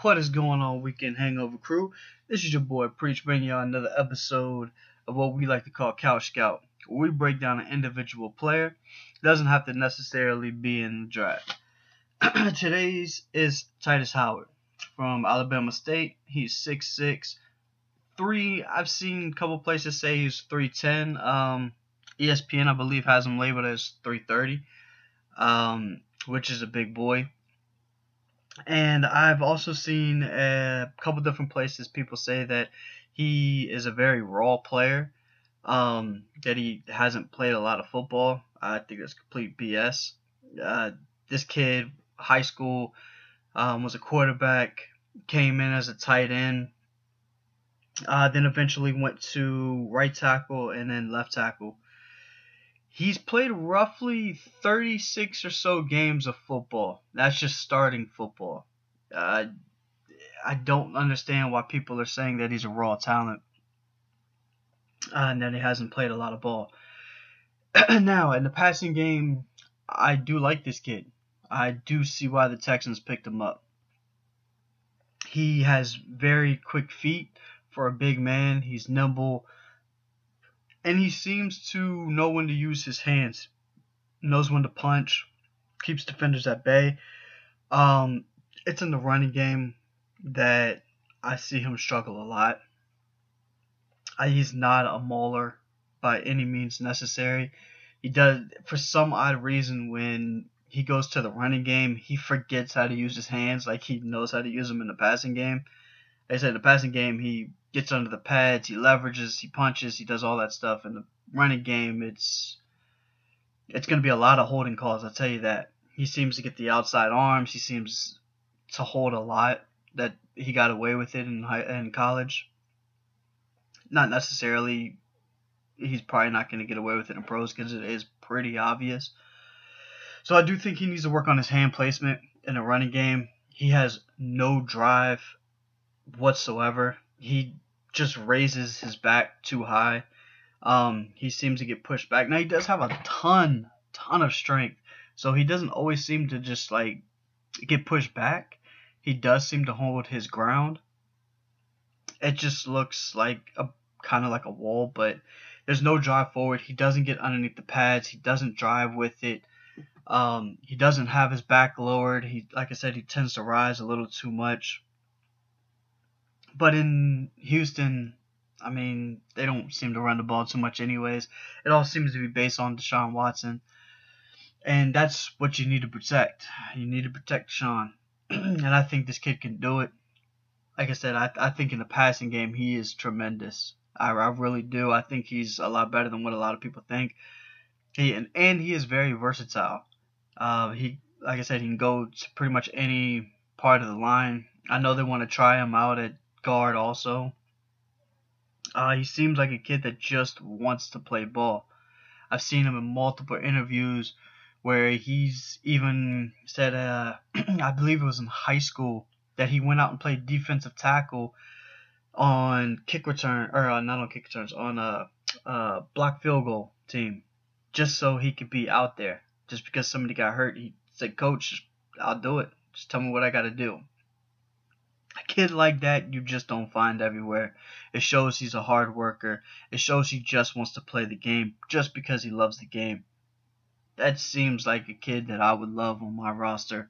What is going on, Weekend Hangover crew? This is your boy Preach, bringing y'all another episode of what we like to call Couch Scout, where we break down an individual player. It doesn't have to necessarily be in the draft. Today's is Tytus Howard from Alabama State. He's 6'6", 3. I've seen a couple places say he's 310. ESPN, I believe, has him labeled as 330, which is a big boy. And I've also seen a couple different places people say that he is a very raw player, that he hasn't played a lot of football. I think that's complete BS. This kid, high school, was a quarterback, came in as a tight end, then eventually went to right tackle and then left tackle. He's played roughly 36 or so games of football. That's just starting football. I don't understand why people are saying that he's a raw talent and that he hasn't played a lot of ball. Now, in the passing game, I do like this kid. I do see why the Texans picked him up. He has very quick feet for a big man. He's nimble. And he seems to know when to use his hands, knows when to punch, keeps defenders at bay. It's in the running game that I see him struggle a lot. He's not a mauler by any means necessary. He does, for some odd reason, when he goes to the running game, he forgets how to use his hands like he knows how to use them in the passing game. Like I said, in the passing game, he gets under the pads, he leverages, he punches, he does all that stuff. In the running game, it's going to be a lot of holding calls, I'll tell you that. He seems to get the outside arms. He seems to hold a lot. That he got away with it in college. Not necessarily. He's probably not going to get away with it in pros because it is pretty obvious. So I do think he needs to work on his hand placement in the running game. He has no drive whatsoever. He just raises his back too high. He seems to get pushed back. Now, he does have a ton of strength, so he doesn't always seem to just like get pushed back. He does seem to hold his ground. It just looks like kind of like a wall, but there's no drive forward. He doesn't get underneath the pads. He doesn't drive with it. He doesn't have his back lowered. Like I said, he tends to rise a little too much. But in Houston, I mean, they don't seem to run the ball too much anyways. It all seems to be based on Deshaun Watson. And that's what you need to protect. You need to protect Deshaun. And I think this kid can do it. Like I said, I think in the passing game, he is tremendous. I really do. I think he's a lot better than what a lot of people think. And he is very versatile. Like I said, he can go to pretty much any part of the line. I know they want to try him out at guard also. He seems like a kid that just wants to play ball. I've seen him in multiple interviews where he's even said, I believe it was in high school, that he went out and played defensive tackle on kick return, or not on kick returns, on a block field goal team, just so he could be out there. Just because somebody got hurt, he said, "Coach, I'll do it. Just tell me what I got to do." A kid like that, you just don't find everywhere. It shows he's a hard worker. It shows he just wants to play the game just because he loves the game. That seems like a kid that I would love on my roster.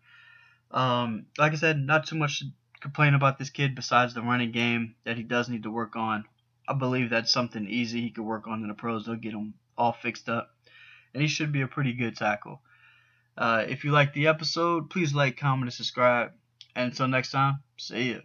Like I said, not too much to complain about this kid besides the running game that he does need to work on. I believe that's something easy he could work on in the pros. They'll get him all fixed up. And he should be a pretty good tackle. If you like the episode, please like, comment, and subscribe. And until next time, see ya.